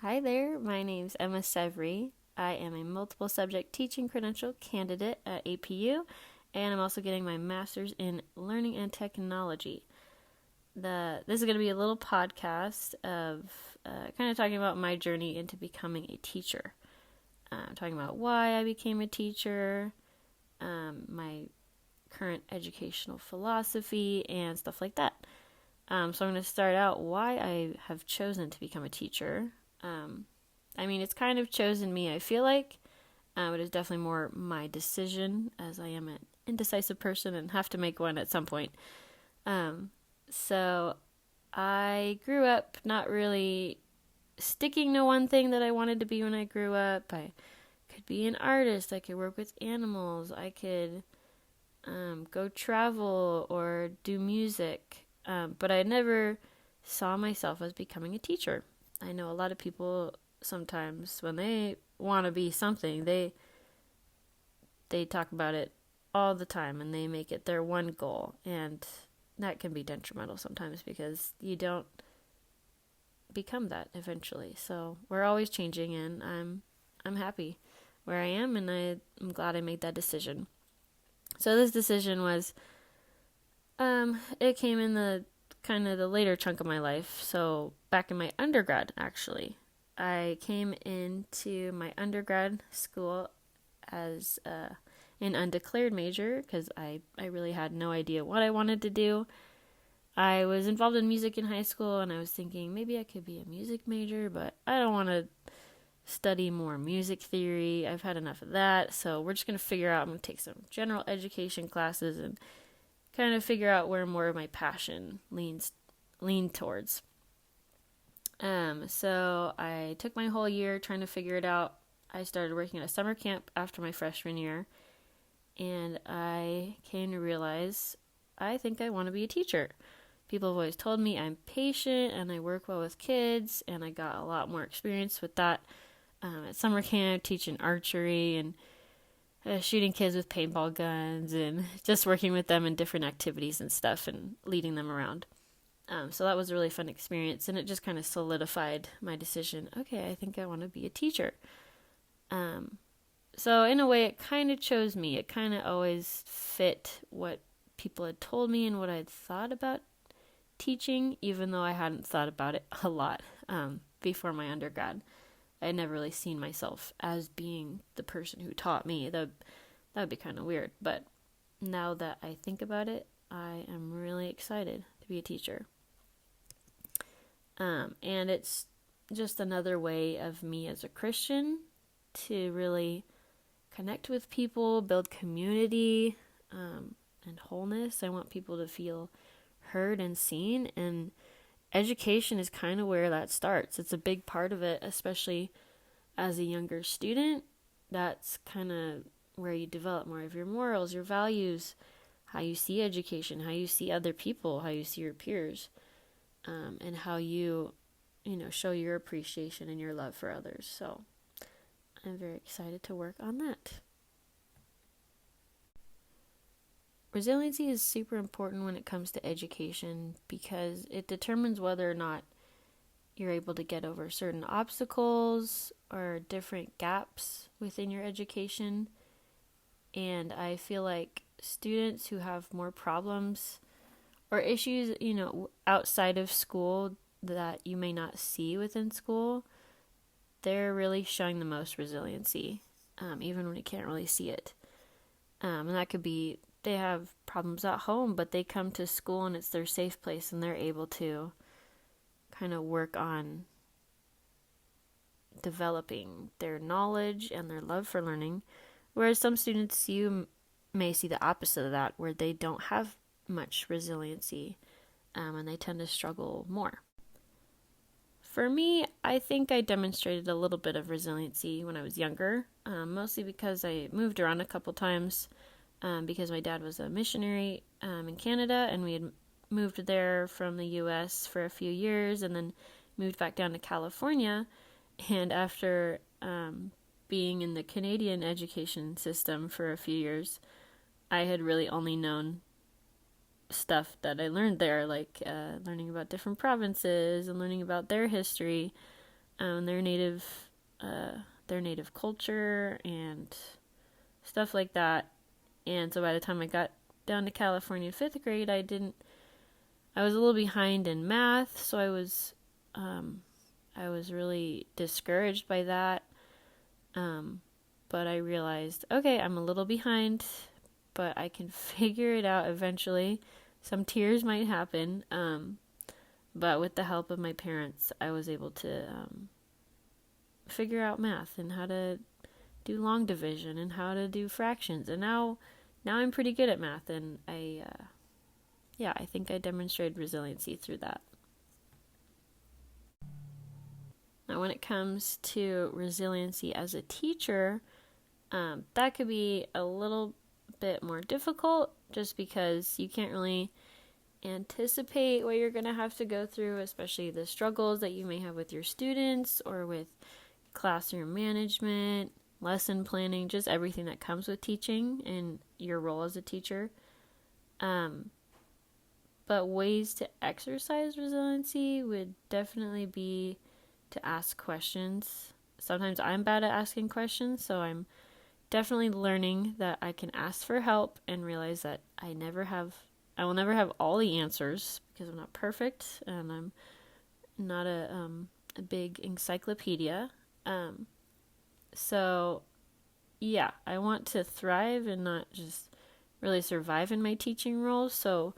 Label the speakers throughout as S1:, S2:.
S1: Hi there, my name's Emma Severy. I am a multiple subject teaching credential candidate at APU, and I'm also getting my master's in learning and technology. This is going to be a little podcast of kind of talking about my journey into becoming a teacher. Talking about why I became a teacher, my current educational philosophy, and stuff like that. So I'm going to start out why I have chosen to become a teacher. Um, it's kind of chosen me, I feel like. It is definitely more my decision, as I am an indecisive person and have to make one at some point. Um, so I grew up not really sticking to one thing that I wanted to be when I grew up. I could be an artist, I could work with animals, I could go travel or do music. But I never saw myself as becoming a teacher. I know a lot of people sometimes when they want to be something, they talk about it all the time and they make it their one goal, and that can be detrimental sometimes because you don't become that eventually. So we're always changing, and I'm happy where I am, and I'm glad I made that decision. So this decision was it came in the kind of the later chunk of my life. So back in my undergrad, actually, I came into my undergrad school as an undeclared major because I really had no idea what I wanted to do. I was involved in music in high school, and I was thinking maybe I could be a music major, but I don't want to study more music theory. I've had enough of that. So we're just going to figure out, I'm going to take some general education classes and kind of figure out where more of my passion lean towards. So I took my whole year trying to figure it out. I started working at a summer camp after my freshman year, and I came to realize I think I want to be a teacher. People have always told me I'm patient and I work well with kids, and I got a lot more experience with that at summer camp, teaching archery and shooting kids with paintball guns and just working with them in different activities and stuff and leading them around. So that was a really fun experience, and it just kind of solidified my decision. Okay, I think I want to be a teacher. Um, so in a way, it kind of chose me. It kind of always fit what people had told me and what I'd thought about teaching, even though I hadn't thought about it a lot before my undergrad. I had never really seen myself as being the person who taught me. That would be kind of weird. But now that I think about it, I am really excited to be a teacher. And it's just another way of me as a Christian to really connect with people, build community, and wholeness. I want people to feel heard and seen, and education is kind of where that starts. It's a big part of it, especially as a younger student. That's kind of where you develop more of your morals, your values, how you see education, how you see other people, how you see your peers, and how show your appreciation and your love for others. So I'm very excited to work on that. Resiliency is super important when it comes to education because it determines whether or not you're able to get over certain obstacles or different gaps within your education. And I feel like students who have more problems or issues, outside of school that you may not see within school, they're really showing the most resiliency, even when you can't really see it. And that could be they have problems at home, but they come to school and it's their safe place, and they're able to kind of work on developing their knowledge and their love for learning. Whereas some students, you may see the opposite of that, where they don't have much resiliency, and they tend to struggle more. For me, I think I demonstrated a little bit of resiliency when I was younger, mostly because I moved around a couple times because my dad was a missionary in Canada, and we had moved there from the U.S. for a few years and then moved back down to California. And after being in the Canadian education system for a few years, I had really only known stuff that I learned there, like learning about different provinces and learning about their history. their native culture and stuff like that. And so by the time I got down to California in 5th grade, I was a little behind in math, so I was really discouraged by that. But I realized, okay, I'm a little behind, but I can figure it out eventually. Some tears might happen, but with the help of my parents, I was able to figure out math and how to do long division and how to do fractions. And now I'm pretty good at math, and I think I demonstrated resiliency through that. Now, when it comes to resiliency as a teacher, that could be a little bit more difficult just because you can't really anticipate what you're going to have to go through, especially the struggles that you may have with your students or with classroom management, lesson planning, just everything that comes with teaching and your role as a teacher. But ways to exercise resiliency would definitely be to ask questions. Sometimes I'm bad at asking questions, so I'm definitely learning that I can ask for help and realize that I will never have all the answers because I'm not perfect and I'm not a big encyclopedia. So yeah, I want to thrive and not just really survive in my teaching role. So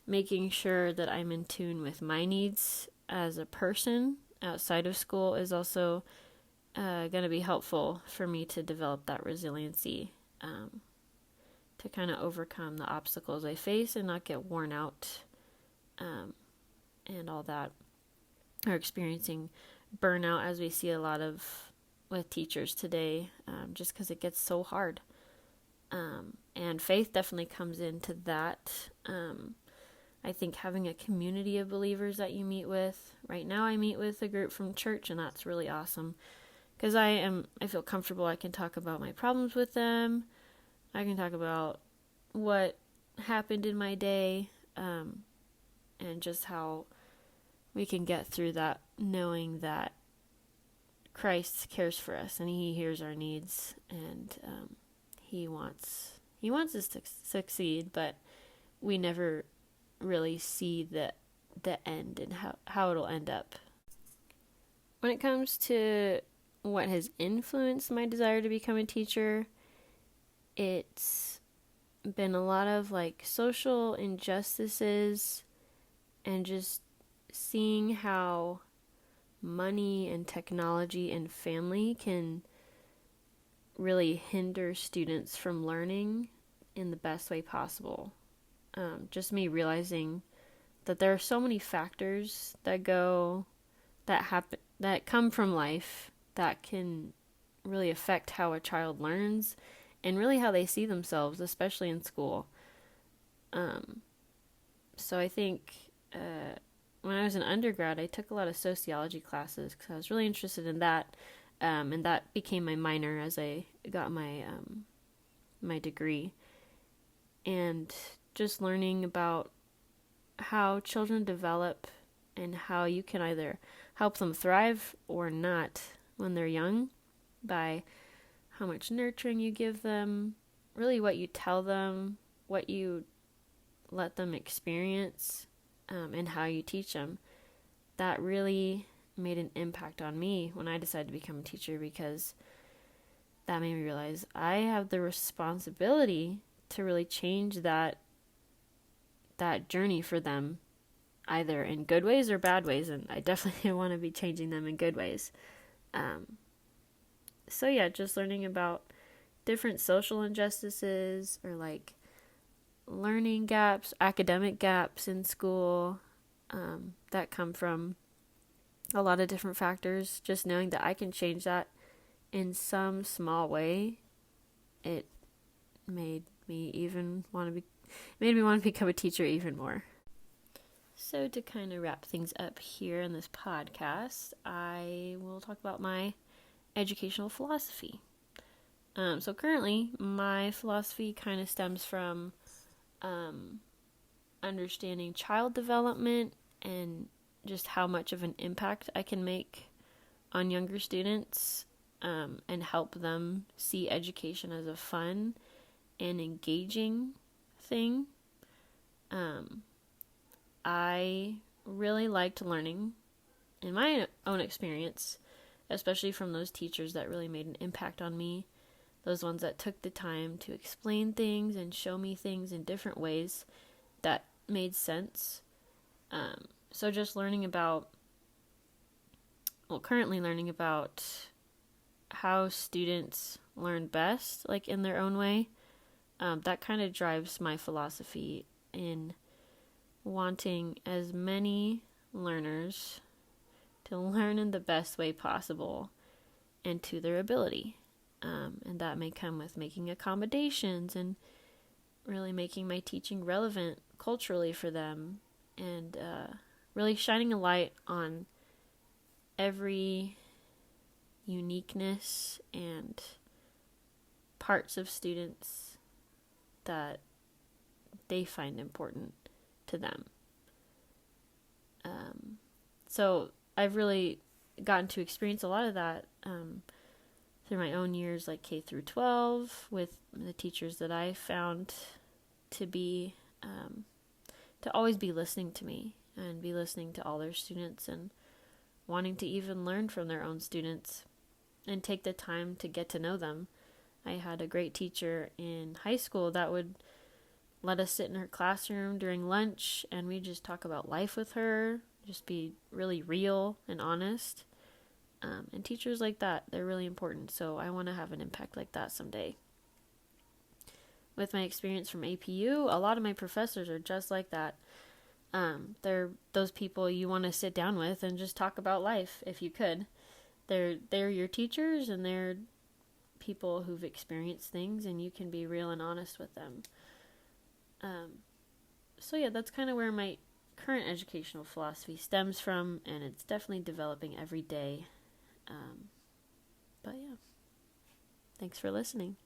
S1: making sure that I'm in tune with my needs as a person outside of school is also going to be helpful for me to develop that resiliency, to kind of overcome the obstacles I face and not get worn out, and all that, or experiencing burnout as we see a lot of with teachers today, just because it gets so hard. And faith definitely comes into that. I think having a community of believers that you meet with. Right now I meet with a group from church, and that's really awesome because I feel comfortable. I can talk about my problems with them. I can talk about what happened in my day, and just how we can get through that knowing that Christ cares for us and he hears our needs, and he wants us to succeed, but we never really see the end and how it'll end up. When it comes to what has influenced my desire to become a teacher, it's been a lot of social injustices and just seeing how money and technology and family can really hinder students from learning in the best way possible. Just me realizing that there are so many factors that come from life that can really affect how a child learns and really how they see themselves, especially in school. So I think when I was an undergrad, I took a lot of sociology classes because I was really interested in that, and that became my minor as I got my my degree. And just learning about how children develop and how you can either help them thrive or not when they're young by how much nurturing you give them, really what you tell them, what you let them experience, and how you teach them. That really made an impact on me when I decided to become a teacher, because that made me realize I have the responsibility to really change that journey for them, either in good ways or bad ways, and I definitely want to be changing them in good ways. So yeah, just learning about different social injustices or learning gaps, academic gaps in school, that come from a lot of different factors. Just knowing that I can change that in some small way, it made me want to become a teacher even more. So to kind of wrap things up here in this podcast, I will talk about my educational philosophy. So currently, my philosophy kind of stems from understanding child development and just how much of an impact I can make on younger students and help them see education as a fun and engaging thing. I really liked learning in my own experience, especially from those teachers that really made an impact on me, those ones that took the time to explain things and show me things in different ways that made sense. So just currently learning about how students learn best, like in their own way, that kind of drives my philosophy in wanting as many learners to learn in the best way possible and to their ability. And that may come with making accommodations and really making my teaching relevant culturally for them, and really shining a light on every uniqueness and parts of students that they find important to them. So I've really gotten to experience a lot of that through my own years, like K through 12, with the teachers that I found to be to always be listening to me and be listening to all their students and wanting to even learn from their own students and take the time to get to know them. I had a great teacher in high school that would let us sit in her classroom during lunch and we just talk about life with her, just be really real and honest. And teachers like that, they're really important. So I want to have an impact like that someday. With my experience from APU, a lot of my professors are just like that. They're those people you want to sit down with and just talk about life if you could. They're your teachers, and they're people who've experienced things, and you can be real and honest with them. So yeah, that's kind of where my current educational philosophy stems from, and it's definitely developing every day. But yeah, thanks for listening.